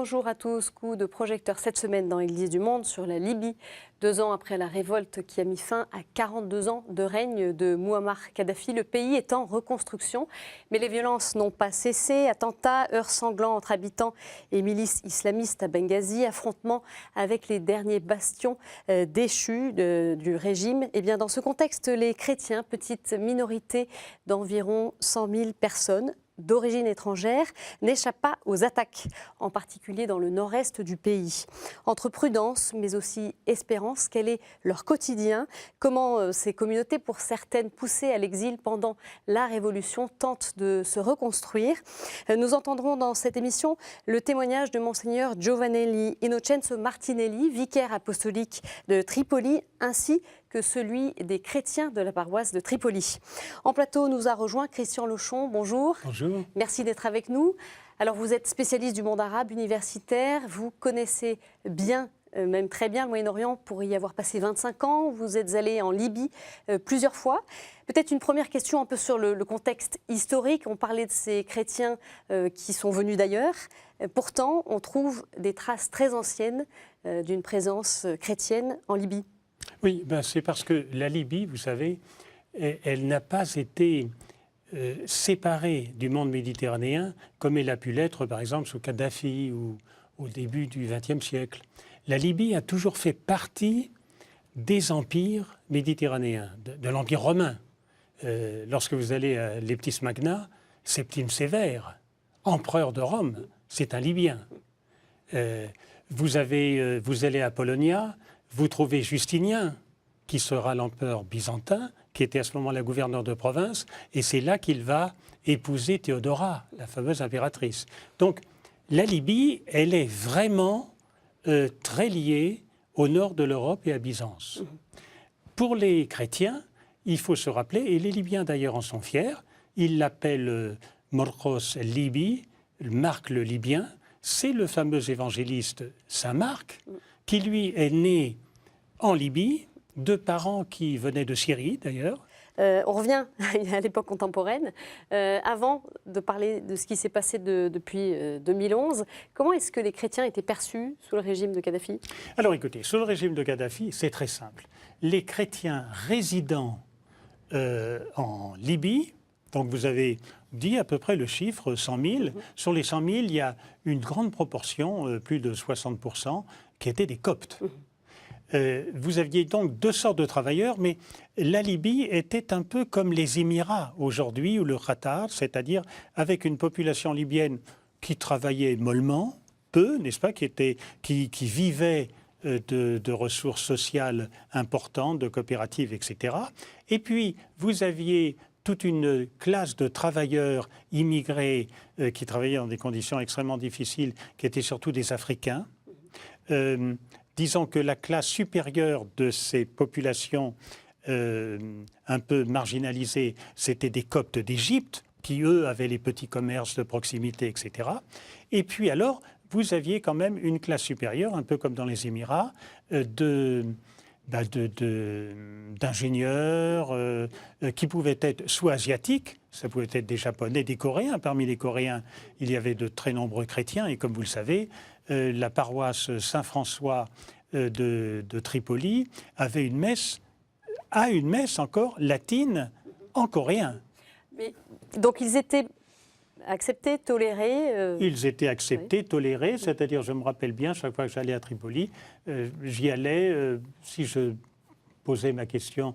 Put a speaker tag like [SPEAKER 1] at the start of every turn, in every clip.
[SPEAKER 1] Bonjour à tous. Coup de projecteur cette semaine dans Église du Monde sur la Libye. 2 ans après la révolte qui a mis fin à 42 ans de règne de Mouammar Kadhafi, le pays est en reconstruction. Mais les violences n'ont pas cessé. Attentats, heurts sanglants entre habitants et milices islamistes à Benghazi, affrontements avec les derniers bastions déchus du régime. Et bien dans ce contexte, les chrétiens, petite minorité d'environ 100 000 personnes, d'origine étrangère, n'échappent pas aux attaques, en particulier dans le nord-est du pays. Entre prudence, mais aussi espérance, quel est leur quotidien? Comment ces communautés, pour certaines poussées à l'exil pendant la Révolution, tentent de se reconstruire? Nous entendrons dans cette émission le témoignage de Monseigneur Giovanelli Innocenzo Martinelli, vicaire apostolique de Tripoli, ainsi que celui des chrétiens de la paroisse de Tripoli. En plateau, nous a rejoint Christian Lochon. Bonjour.
[SPEAKER 2] Bonjour.
[SPEAKER 1] Merci d'être avec nous. Alors, vous êtes spécialiste du monde arabe, universitaire. Vous connaissez bien, même très bien, le Moyen-Orient pour y avoir passé 25 ans. Vous êtes allé en Libye plusieurs fois. Peut-être une première question un peu sur le contexte historique. On parlait de ces chrétiens qui sont venus d'ailleurs. Pourtant, on trouve des traces très anciennes d'une présence chrétienne en Libye.
[SPEAKER 2] Oui, c'est parce que la Libye, vous savez, elle n'a pas été séparée du monde méditerranéen comme elle a pu l'être, par exemple, sous Kadhafi ou au début du XXe siècle. La Libye a toujours fait partie des empires méditerranéens, de l'Empire romain. Lorsque vous allez à Leptis Magna, Septime Sévère, empereur de Rome, c'est un Libyen. Vous allez à Polonia, vous trouvez Justinien, qui sera l'empereur byzantin, qui était à ce moment-là gouverneur de province, et c'est là qu'il va épouser Théodora, la fameuse impératrice. Donc, la Libye, elle est vraiment très liée au nord de l'Europe et à Byzance. Pour les chrétiens, il faut se rappeler, et les Libyens d'ailleurs en sont fiers, ils l'appellent Morcos Libi, Marc le Libyen, c'est le fameux évangéliste Saint Marc, qui lui est né en Libye, de parents qui venaient de Syrie d'ailleurs.
[SPEAKER 1] On revient à l'époque contemporaine. Avant de parler de ce qui s'est passé depuis 2011, comment est-ce que les chrétiens étaient perçus sous le régime de Kadhafi?
[SPEAKER 2] Alors écoutez, sous le régime de Kadhafi, c'est très simple. Les chrétiens résidant en Libye, donc vous avez dit à peu près le chiffre 100 000. Sur les 100 000, il y a une grande proportion, plus de 60%, qui étaient des Coptes. Vous aviez donc 2 sortes de travailleurs, mais la Libye était un peu comme les Émirats aujourd'hui, ou le Qatar, c'est-à-dire avec une population libyenne qui travaillait mollement, peu, n'est-ce pas, qui vivait de ressources sociales importantes, de coopératives, etc. Et puis, vous aviez toute une classe de travailleurs immigrés qui travaillaient dans des conditions extrêmement difficiles, qui étaient surtout des Africains. Disons que la classe supérieure de ces populations un peu marginalisées, c'était des Coptes d'Égypte, qui, eux, avaient les petits commerces de proximité, etc. Et puis alors, vous aviez quand même une classe supérieure, un peu comme dans les Émirats, d'ingénieurs qui pouvaient être soit asiatiques, ça pouvait être des Japonais, des Coréens. Parmi les Coréens, il y avait de très nombreux chrétiens. Et comme vous le savez, la paroisse Saint-François de Tripoli a une messe encore latine en coréen.
[SPEAKER 1] Mais, donc ils étaient acceptés, tolérés
[SPEAKER 2] Ils étaient acceptés,
[SPEAKER 1] oui.
[SPEAKER 2] Tolérés, c'est-à-dire, je me rappelle bien, chaque fois que j'allais à Tripoli, j'y allais, si je posais une question,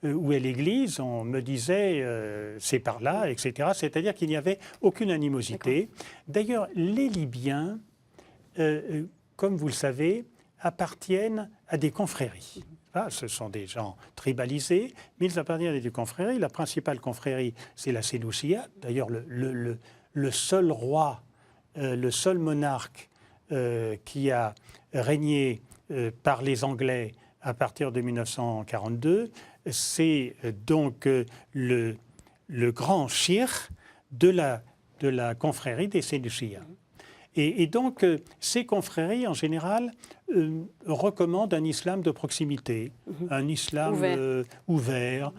[SPEAKER 2] où est l'église, on me disait c'est par là, etc. C'est-à-dire qu'il n'y avait aucune animosité. D'ailleurs, les Libyens, comme vous le savez, appartiennent à des confréries. Ce sont des gens tribalisés, mais ils appartiennent à des confréries. La principale confrérie, c'est la Sénoussia. D'ailleurs, le seul roi, le seul monarque qui a régné par les Anglais à partir de 1942, c'est donc le grand shir de la confrérie des Sénoussia. Et donc, ces confréries, en général, recommandent un islam de proximité, un islam ouvert,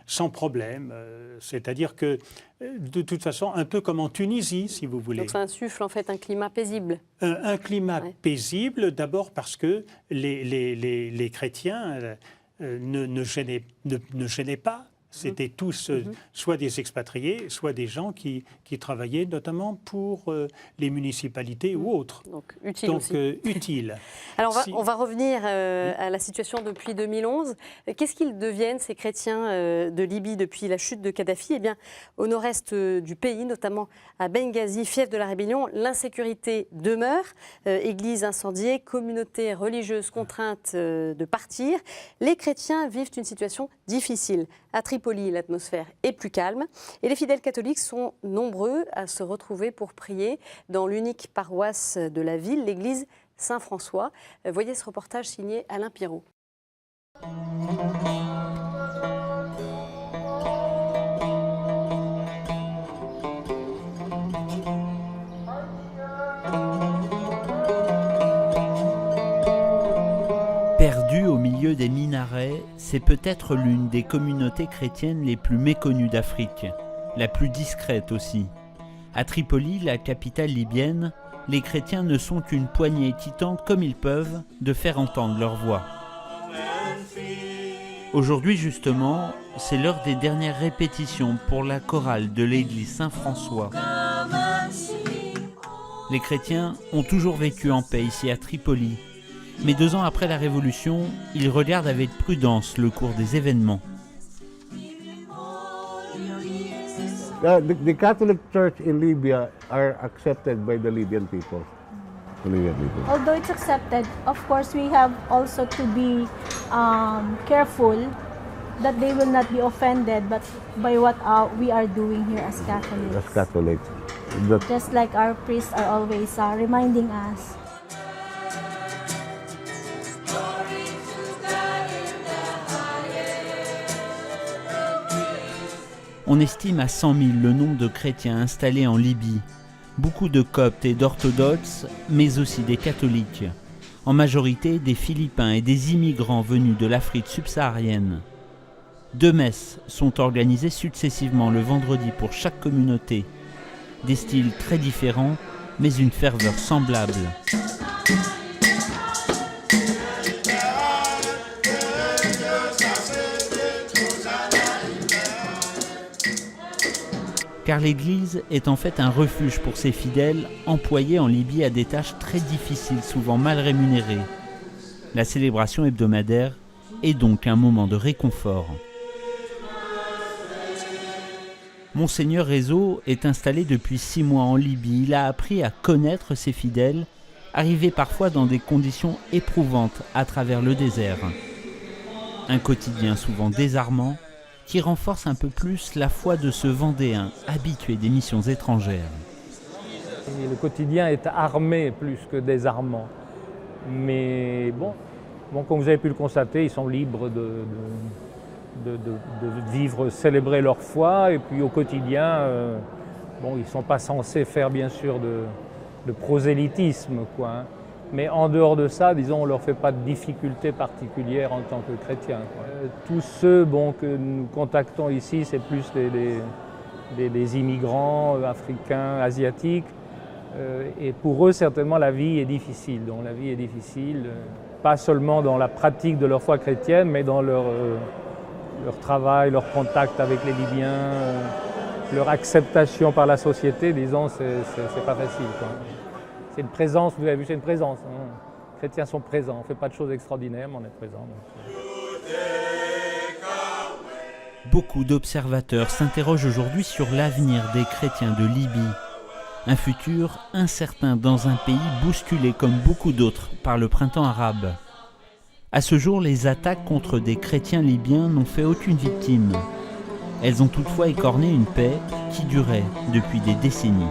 [SPEAKER 2] sans problème. C'est-à-dire que, de toute façon, un peu comme en Tunisie, si vous voulez.
[SPEAKER 1] Donc ça insuffle en fait un climat paisible.
[SPEAKER 2] Un climat paisible, d'abord parce que les chrétiens ne gênaient pas. C'était tous soit des expatriés, soit des gens qui travaillaient notamment pour les municipalités ou autres.
[SPEAKER 1] Donc utile aussi.
[SPEAKER 2] Utile.
[SPEAKER 1] Alors on va revenir à la situation depuis 2011. Qu'est-ce qu'ils deviennent, ces chrétiens de Libye, depuis la chute de Kadhafi? Eh bien, au nord-est du pays, notamment à Benghazi, fief de la rébellion, l'insécurité demeure. Églises incendiées, communautés religieuses contraintes de partir. Les chrétiens vivent une situation difficile. À Tripoli, l'atmosphère est plus calme et les fidèles catholiques sont nombreux à se retrouver pour prier dans l'unique paroisse de la ville, l'église Saint-François. Voyez ce reportage signé Alain Pirot.
[SPEAKER 3] Perdue au milieu des minarets, c'est peut-être l'une des communautés chrétiennes les plus méconnues d'Afrique, la plus discrète aussi. À Tripoli, la capitale libyenne, les chrétiens ne sont qu'une poignée qui tentent comme ils peuvent de faire entendre leur voix. Aujourd'hui justement, c'est l'heure des dernières répétitions pour la chorale de l'église Saint-François. Les chrétiens ont toujours vécu en paix ici à Tripoli. Mais 2 ans après la Révolution, ils regardent avec prudence le cours des événements.
[SPEAKER 4] The Catholic Church in Libya are accepted by the Libyan people.
[SPEAKER 5] Although it's accepted, of course we have also to be careful that they will not be offended by what we are doing here as Catholics.
[SPEAKER 4] As Catholics.
[SPEAKER 5] Just like our priests are always reminding us.
[SPEAKER 3] On estime à 100 000 le nombre de chrétiens installés en Libye. Beaucoup de coptes et d'orthodoxes, mais aussi des catholiques. En majorité des Philippins et des immigrants venus de l'Afrique subsaharienne. 2 messes sont organisées successivement le vendredi pour chaque communauté. Des styles très différents, mais une ferveur semblable. Car l'Église est en fait un refuge pour ses fidèles employés en Libye à des tâches très difficiles, souvent mal rémunérées. La célébration hebdomadaire est donc un moment de réconfort. Monseigneur Réseau est installé depuis 6 mois en Libye. Il a appris à connaître ses fidèles, arrivés parfois dans des conditions éprouvantes à travers le désert. Un quotidien souvent désarmant, qui renforce un peu plus la foi de ce Vendéen habitué des missions étrangères.
[SPEAKER 6] Le quotidien est armé plus que désarmant. Mais bon, comme vous avez pu le constater, ils sont libres de vivre, célébrer leur foi. Et puis au quotidien, ils ne sont pas censés faire bien sûr de prosélytisme, quoi, hein. Mais en dehors de ça, disons, on ne leur fait pas de difficultés particulières en tant que chrétiens, quoi. Tous ceux que nous contactons ici, c'est plus des immigrants africains, asiatiques. Et pour eux, certainement, la vie est difficile. Donc la vie est difficile, pas seulement dans la pratique de leur foi chrétienne, mais dans leur travail, leur contact avec les Libyens, leur acceptation par la société, disons, c'est pas facile, quoi. C'est une présence, vous avez vu, c'est une présence, hein. Les chrétiens sont présents, on ne fait pas de choses extraordinaires, mais on est présents.
[SPEAKER 3] Beaucoup d'observateurs s'interrogent aujourd'hui sur l'avenir des chrétiens de Libye. Un futur incertain dans un pays bousculé comme beaucoup d'autres par le printemps arabe. À ce jour, les attaques contre des chrétiens libyens n'ont fait aucune victime. Elles ont toutefois écorné une paix qui durait depuis des décennies.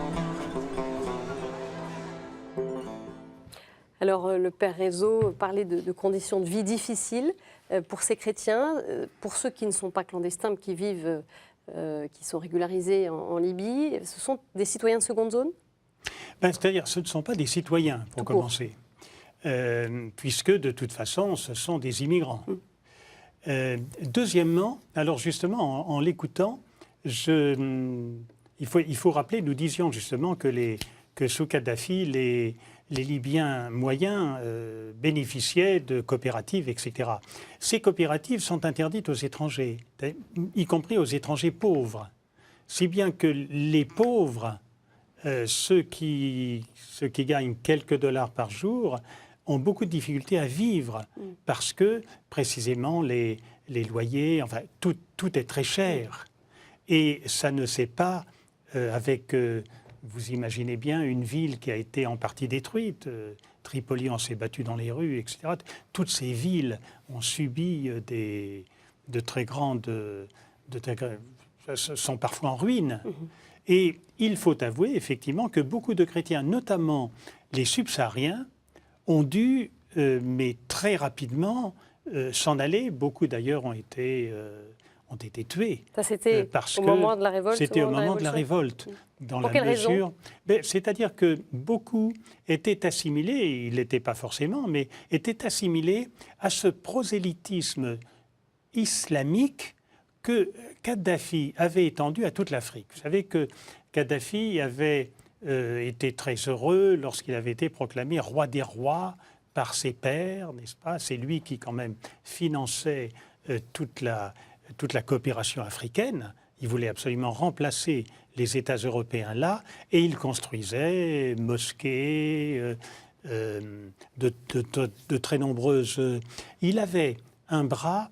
[SPEAKER 1] Alors, le Père Réseau parlait de conditions de vie difficiles pour ces chrétiens, pour ceux qui ne sont pas clandestins, mais qui vivent, qui sont régularisés en Libye. Ce sont des citoyens de seconde zone ?
[SPEAKER 2] C'est-à-dire, ce ne sont pas des citoyens, pour commencer, puisque de toute façon, ce sont des immigrants. Deuxièmement, alors justement, en l'écoutant, il faut rappeler, nous disions justement que sous Kadhafi, les Libyens moyens bénéficiaient de coopératives, etc. Ces coopératives sont interdites aux étrangers, y compris aux étrangers pauvres. Si bien que les pauvres, ceux qui gagnent quelques dollars par jour, ont beaucoup de difficultés à vivre parce que, précisément, les loyers, enfin, tout est très cher. Et ça ne s'est pas avec, vous imaginez bien, une ville qui a été en partie détruite. Tripoli, on s'est battu dans les rues, etc. Toutes ces villes ont subi de très grandes... sont parfois en ruine. Et il faut avouer, effectivement, que beaucoup de chrétiens, notamment les subsahariens, ont dû, mais très rapidement, s'en aller. Beaucoup d'ailleurs ont été tués.
[SPEAKER 1] Ça, c'était au moment de la révolte.
[SPEAKER 2] C'était au moment de la révolte. Dans
[SPEAKER 1] Pour
[SPEAKER 2] la
[SPEAKER 1] quelle
[SPEAKER 2] mesure,
[SPEAKER 1] raison?
[SPEAKER 2] c'est-à-dire que beaucoup étaient assimilés, ils n'étaient pas forcément, mais étaient assimilés à ce prosélytisme islamique que Kadhafi avait étendu à toute l'Afrique. Vous savez que Kadhafi avait été très heureux lorsqu'il avait été proclamé roi des rois par ses pairs, n'est-ce pas? C'est lui qui quand même finançait toute la coopération africaine. Il voulait absolument remplacer les États européens là, et il construisait mosquées, de très nombreuses... Il avait un bras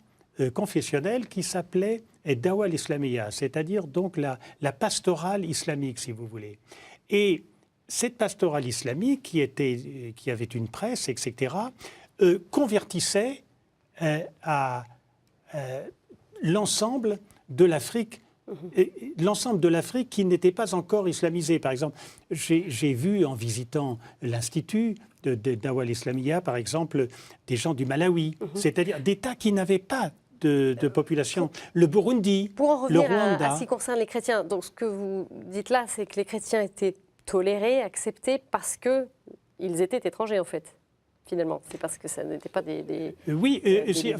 [SPEAKER 2] confessionnel qui s'appelait Dawa al-Islamiyya, c'est-à-dire donc la pastorale islamique, si vous voulez. Et cette pastorale islamique, qui avait une presse, etc., convertissait à l'ensemble de l'Afrique, l'ensemble de l'Afrique qui n'était pas encore islamisée. Par exemple, j'ai vu en visitant l'Institut de Dawa al-Islamiyya, par exemple, des gens du Malawi, c'est-à-dire d'États qui n'avaient pas de population. Le Burundi,
[SPEAKER 1] pour en
[SPEAKER 2] le
[SPEAKER 1] revenir
[SPEAKER 2] Rwanda.
[SPEAKER 1] à ce qui concerne les chrétiens, donc ce que vous dites là, c'est que les chrétiens étaient tolérés, acceptés parce qu'ils étaient étrangers, en fait, finalement. C'est parce que ça n'était pas des
[SPEAKER 2] oui, si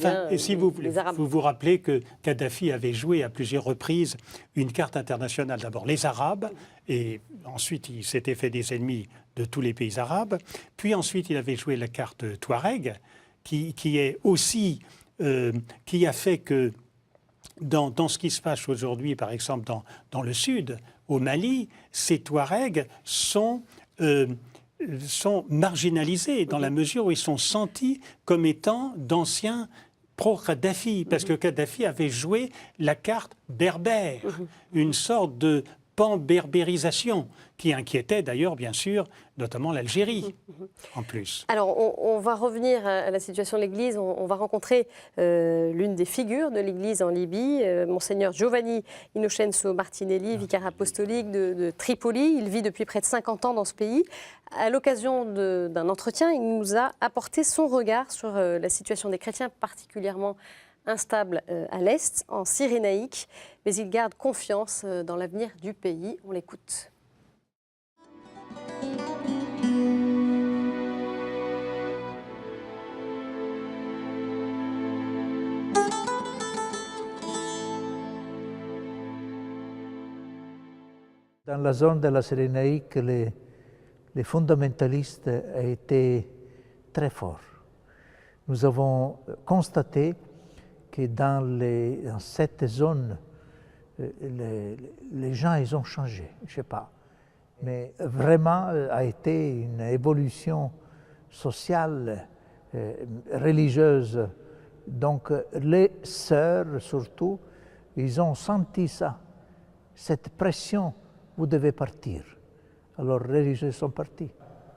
[SPEAKER 2] vous
[SPEAKER 1] Arabes.
[SPEAKER 2] vous rappelez que Kadhafi avait joué à plusieurs reprises une carte internationale. D'abord les Arabes, et ensuite il s'était fait des ennemis de tous les pays arabes. Puis ensuite il avait joué la carte Touareg, qui est aussi... qui a fait que dans ce qui se passe aujourd'hui, par exemple dans le sud, au Mali, ces Touaregs sont marginalisés dans la mesure où ils sont sentis comme étant d'anciens pro-Kadhafi, parce que Kadhafi avait joué la carte berbère, une sorte de pan-berbérisation qui inquiétait d'ailleurs, bien sûr, notamment l'Algérie, en plus.
[SPEAKER 1] Alors, on va revenir à la situation de l'Église. On va rencontrer l'une des figures de l'Église en Libye, Monseigneur Giovanni Innocenzo Martinelli, vicaire apostolique de Tripoli. Il vit depuis près de 50 ans dans ce pays. À l'occasion d'un entretien, il nous a apporté son regard sur la situation des chrétiens, particulièrement instable à l'Est, en Cyrénaïque, mais il garde confiance dans l'avenir du pays. On l'écoute.
[SPEAKER 7] Dans la zone de la Cyrénaïque, les fondamentalistes ont été très forts. Nous avons constaté que dans cette zone, les gens ils ont changé, je ne sais pas. Mais vraiment, a été une évolution sociale, religieuse. Donc les sœurs, surtout, ils ont senti ça, cette pression, vous devez partir. Alors les religieux sont partis.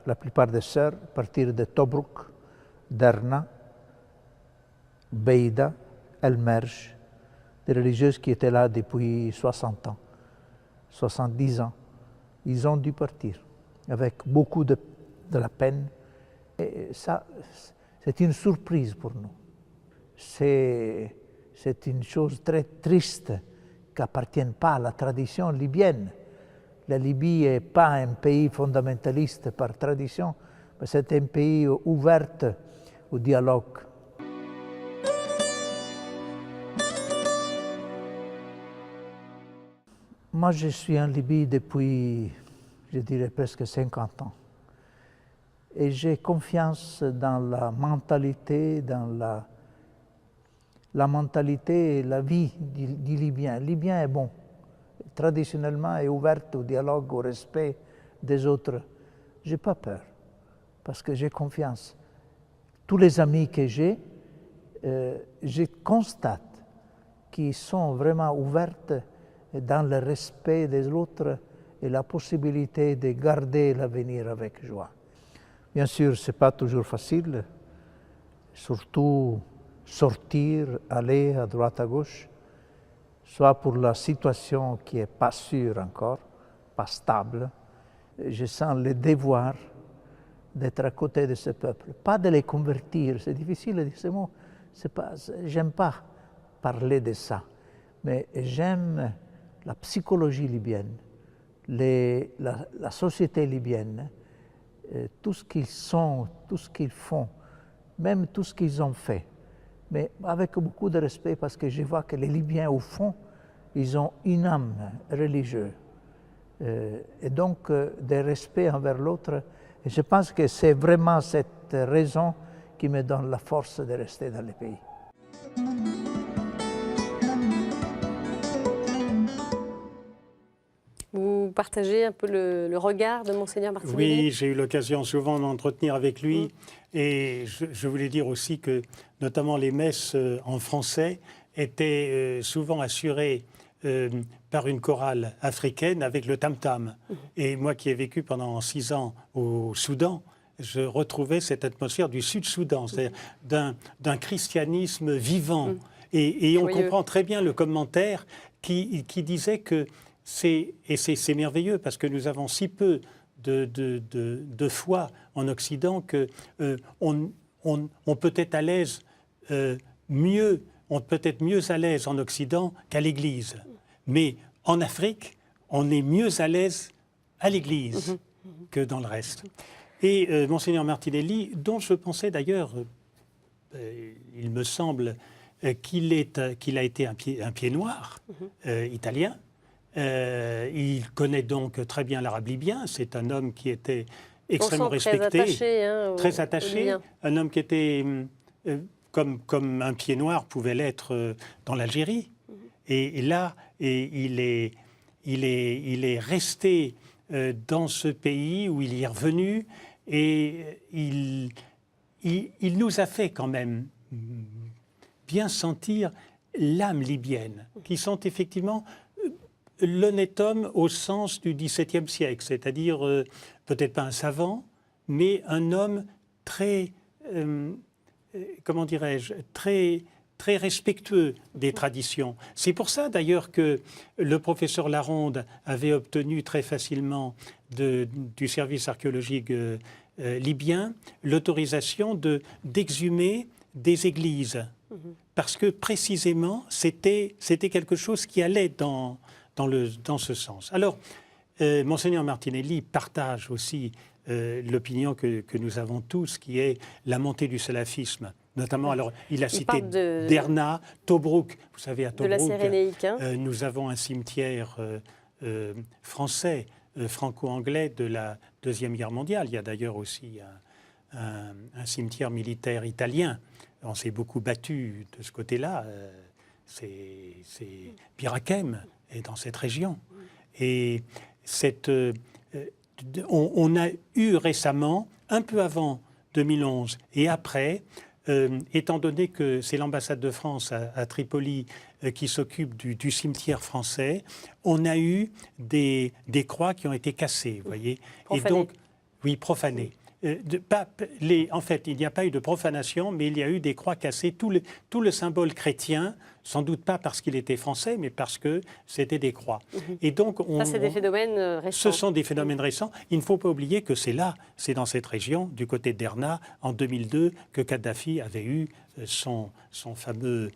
[SPEAKER 7] La plupart des sœurs partirent de Tobruk, Derna, Beida, El-Merj, des religieuses qui étaient là depuis 60 ans, 70 ans. Ils ont dû partir avec beaucoup de la peine. Et ça, c'est une surprise pour nous. C'est une chose très triste qui n'appartient pas à la tradition libyenne. La Libye n'est pas un pays fondamentaliste par tradition, mais c'est un pays ouvert au dialogue. Moi, je suis en Libye depuis, je dirais, presque 50 ans. Et j'ai confiance dans la mentalité, la mentalité et la vie du Libyen. Le Libyen est bon. Traditionnellement, est ouvert au dialogue, au respect des autres. Je n'ai pas peur, parce que j'ai confiance. Tous les amis que j'ai, je constate qu'ils sont vraiment ouverts dans le respect des autres et la possibilité de garder l'avenir avec joie. Bien sûr, ce n'est pas toujours facile, surtout sortir, aller à droite, à gauche, soit pour la situation qui n'est pas sûre encore, pas stable. Je sens le devoir d'être à côté de ce peuple, pas de les convertir, c'est difficile de dire ce mot, j'aime pas parler de ça, mais j'aime la psychologie libyenne, la société libyenne, tout ce qu'ils sont, tout ce qu'ils font, même tout ce qu'ils ont fait, mais avec beaucoup de respect parce que je vois que les Libyens, au fond, ils ont une âme religieuse et donc des respect envers l'autre. Et je pense que c'est vraiment cette raison qui me donne la force de rester dans le pays.
[SPEAKER 1] Vous partagez un peu le regard de Monseigneur Martinelli?
[SPEAKER 2] Oui, j'ai eu l'occasion souvent d'entretenir avec lui. Et je voulais dire aussi que, notamment, les messes en français étaient souvent assurées par une chorale africaine avec le tam-tam. Et moi qui ai vécu pendant 6 ans au Soudan, je retrouvais cette atmosphère du Sud-Soudan, c'est-à-dire d'un christianisme vivant. Et on comprend très bien le commentaire qui disait que c'est merveilleux parce que nous avons si peu de foi en Occident qu'on peut être à l'aise on peut être mieux à l'aise en Occident qu'à l'Église. Mais en Afrique, on est mieux à l'aise à l'Église que dans le reste. Et Monseigneur Martinelli, dont je pensais d'ailleurs, il me semble qu'il a été un pied noir italien. Il connaît donc très bien l'arabe libyen. C'est un homme qui était extrêmement respecté, très attaché, un homme qui était comme un pied noir pouvait l'être dans l'Algérie. Et là, il est resté dans ce pays où il y est revenu et il nous a fait quand même bien sentir l'âme libyenne, qui sont effectivement l'honnête homme au sens du XVIIe siècle, c'est-à-dire peut-être pas un savant, mais un homme très, comment dirais-je, très respectueux des traditions. C'est pour ça d'ailleurs que le professeur Laronde avait obtenu très facilement du service archéologique libyen l'autorisation d'exhumer des églises, parce que précisément c'était quelque chose qui allait dans ce sens. Alors, Monseigneur Martinelli partage aussi l'opinion que nous avons tous, qui est la montée du salafisme. Notamment, alors, il a cité Derna, Tobrouk. Vous savez, à Tobrouk, nous avons un cimetière français, franco-anglais de la Deuxième Guerre mondiale. Il y a d'ailleurs aussi un cimetière militaire italien. On s'est beaucoup battu de ce côté-là. C'est Birakem est dans cette région. Et on a eu récemment, un peu avant 2011 et après, étant donné que c'est l'ambassade de France à Tripoli qui s'occupe du cimetière français, on a eu des croix qui ont été cassées, vous voyez.
[SPEAKER 1] Profanées.
[SPEAKER 2] Et donc, oui, profanées. En fait, il n'y a pas eu de profanation, mais il y a eu des croix cassées. Tout le symbole chrétien, sans doute pas parce qu'il était français, mais parce que c'était des croix. Et donc,
[SPEAKER 1] ça, c'est des phénomènes récents.
[SPEAKER 2] Ce sont des phénomènes récents. Il ne faut pas oublier que c'est dans cette région, du côté de Derna, en 2002, que Kadhafi avait eu son fameux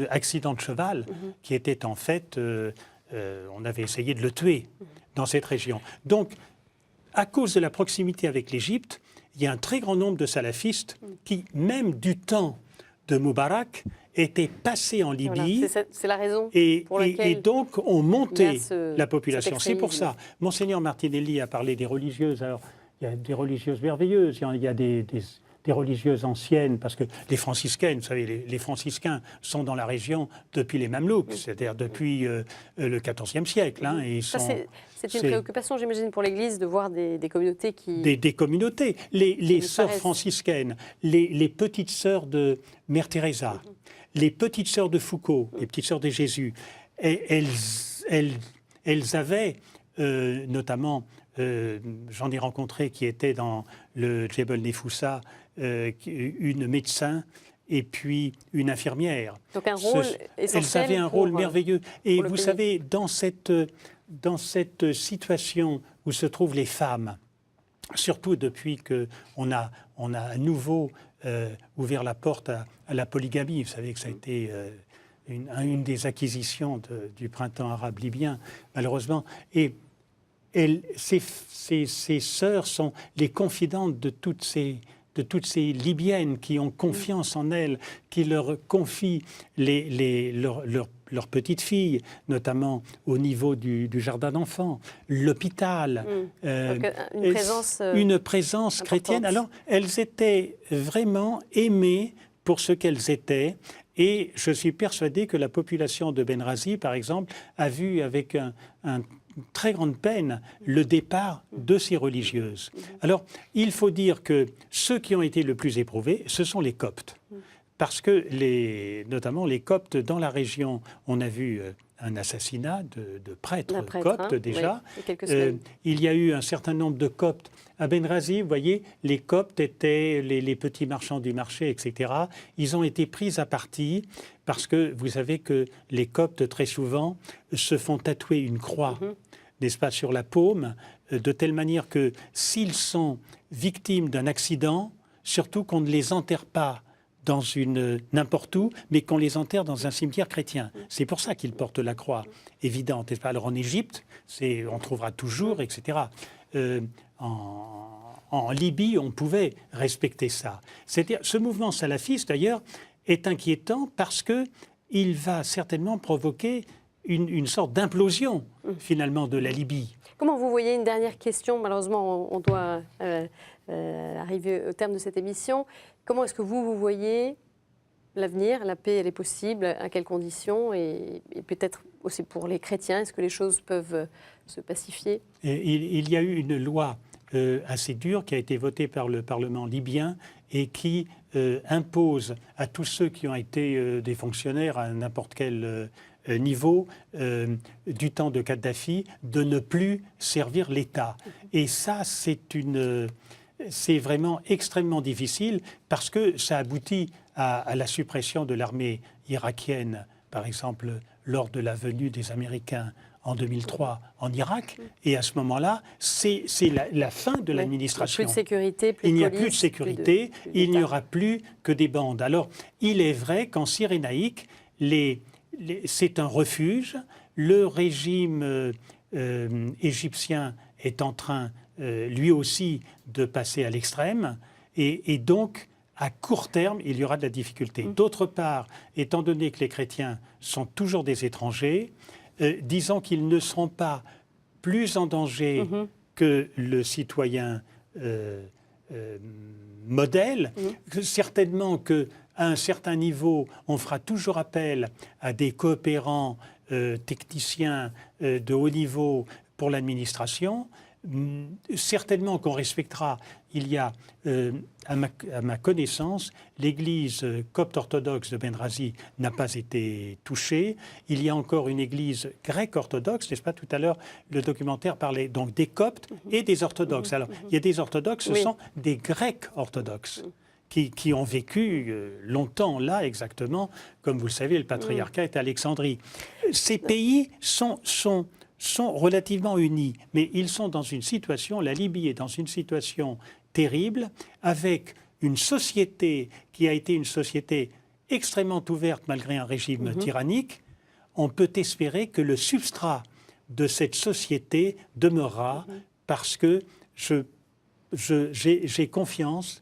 [SPEAKER 2] accident de cheval, qui était en fait, on avait essayé de le tuer dans cette région. Donc, à cause de la proximité avec l'Égypte, il y a un très grand nombre de salafistes qui, même du temps de Moubarak, étaient passés en Libye.
[SPEAKER 1] Voilà, c'est la raison pour
[SPEAKER 2] Et
[SPEAKER 1] laquelle
[SPEAKER 2] donc ont
[SPEAKER 1] il y
[SPEAKER 2] monté
[SPEAKER 1] a
[SPEAKER 2] la population.
[SPEAKER 1] cet
[SPEAKER 2] C'est pour
[SPEAKER 1] extrémisme.
[SPEAKER 2] ça. Monseigneur Martinelli a parlé des religieuses. Alors, il y a des religieuses merveilleuses, il y a des religieuses anciennes, parce que les franciscaines, vous savez, les franciscains sont dans la région depuis les Mamelouks, c'est-à-dire depuis le XIVe siècle. Hein, et ils
[SPEAKER 1] Ça,
[SPEAKER 2] sont-
[SPEAKER 1] c'est une préoccupation, j'imagine, pour l'Église de voir des communautés qui...
[SPEAKER 2] des communautés. Les sœurs
[SPEAKER 1] disparaissent.
[SPEAKER 2] franciscaines, les petites sœurs de Mère Teresa, les petites sœurs de Foucault, les petites sœurs de Jésus, elles avaient notamment, j'en ai rencontré qui était dans le Djebel Nefoussa, une médecin et puis une infirmière.
[SPEAKER 1] Donc un rôle essentiel.
[SPEAKER 2] Elles avaient un rôle
[SPEAKER 1] pour,
[SPEAKER 2] merveilleux. Et
[SPEAKER 1] le
[SPEAKER 2] vous
[SPEAKER 1] pays.
[SPEAKER 2] savez, dans cette situation où se trouvent les femmes, surtout depuis qu'on a à nouveau ouvert la porte à la polygamie, vous savez que ça a été une des acquisitions du printemps arabe libyen, malheureusement. Et ces sœurs sont les confidentes de toutes ces Libyennes qui ont confiance en elles, qui leur confient leurs petites filles, notamment au niveau du jardin d'enfants, l'hôpital.
[SPEAKER 1] Donc,
[SPEAKER 2] une présence chrétienne. Alors, elles étaient vraiment aimées pour ce qu'elles étaient. Et je suis persuadé que la population de Benghazi, par exemple, a vu avec une très grande peine le départ de ces religieuses. Alors, il faut dire que ceux qui ont été le plus éprouvés, ce sont les Coptes. Parce que, notamment les Coptes, dans la région, on a vu un assassinat de prêtres coptes déjà.
[SPEAKER 1] Oui, il y a quelques semaines.
[SPEAKER 2] Il y a eu un certain nombre de Coptes. À Benghazi, vous voyez, les Coptes étaient les petits marchands du marché, etc. Ils ont été pris à partie parce que vous savez que les Coptes, très souvent, se font tatouer une croix, n'est-ce pas, sur la paume, de telle manière que s'ils sont victimes d'un accident, surtout qu'on ne les enterre pas dans n'importe où, mais qu'on les enterre dans un cimetière chrétien. C'est pour ça qu'ils portent la croix, évidente. Alors en Égypte, on trouvera toujours, etc. En Libye, on pouvait respecter ça. Ce mouvement salafiste, d'ailleurs, est inquiétant parce qu'il va certainement provoquer une sorte d'implosion, finalement, de la Libye.
[SPEAKER 1] Comment vous voyez, une dernière question, malheureusement on doit arriver au terme de cette émission, comment est-ce que vous voyez l'avenir, la paix elle est possible, à quelles conditions et peut-être aussi pour les chrétiens, est-ce que les choses peuvent se pacifier?
[SPEAKER 2] Il y a eu une loi assez dure qui a été votée par le Parlement libyen et qui impose à tous ceux qui ont été des fonctionnaires à n'importe quel niveau du temps de Kadhafi de ne plus servir l'État. Et ça, c'est vraiment extrêmement difficile parce que ça aboutit à la suppression de l'armée irakienne, par exemple, lors de la venue des Américains en 2003 en Irak. Et à ce moment-là, c'est la fin de l'administration.
[SPEAKER 1] Plus de sécurité, plus de
[SPEAKER 2] Il n'y a
[SPEAKER 1] police,
[SPEAKER 2] plus de sécurité, il n'y aura plus que des bandes. Alors, il est vrai qu'en Cyrénaïque, c'est un refuge. Le régime égyptien est en train, lui aussi, de passer à l'extrême. Et donc, à court terme, il y aura de la difficulté. D'autre part, étant donné que les chrétiens sont toujours des étrangers, disons qu'ils ne seront pas plus en danger que le citoyen modèle, certainement qu'à un certain niveau, on fera toujours appel à des coopérants techniciens de haut niveau pour l'administration. Certainement qu'on respectera. Il y a, à ma connaissance, l'église copte orthodoxe de Benghazi n'a pas été touchée. Il y a encore une église grecque orthodoxe, n'est-ce pas? Tout à l'heure, le documentaire parlait donc des coptes et des orthodoxes. Alors, il y a des orthodoxes, ce sont des grecs orthodoxes qui ont vécu longtemps là, exactement, comme vous le savez, le patriarcat est à Alexandrie. Ces pays sont relativement unis, mais ils sont dans une situation, la Libye est dans une situation terrible, avec une société qui a été une société extrêmement ouverte malgré un régime tyrannique. On peut espérer que le substrat de cette société demeurera parce que j'ai confiance,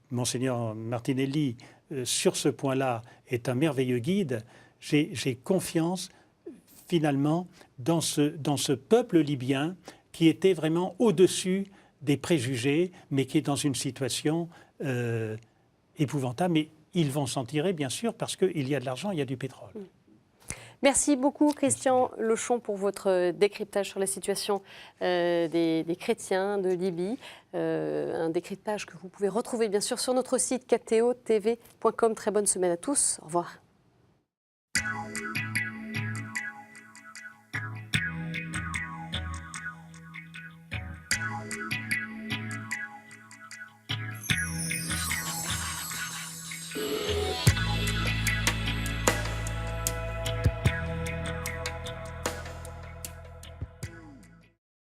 [SPEAKER 2] Monseigneur Martinelli sur ce point-là, est un merveilleux guide. J'ai confiance finalement dans ce peuple libyen qui était vraiment au-dessus des préjugés, mais qui est dans une situation épouvantable. Mais ils vont s'en tirer, bien sûr, parce qu'il y a de l'argent, il y a du pétrole.
[SPEAKER 1] Merci beaucoup, Christian Lochon, pour votre décryptage sur la situation des chrétiens de Libye. Un décryptage que vous pouvez retrouver, bien sûr, sur notre site kto.tv.com. Très bonne semaine à tous. Au revoir.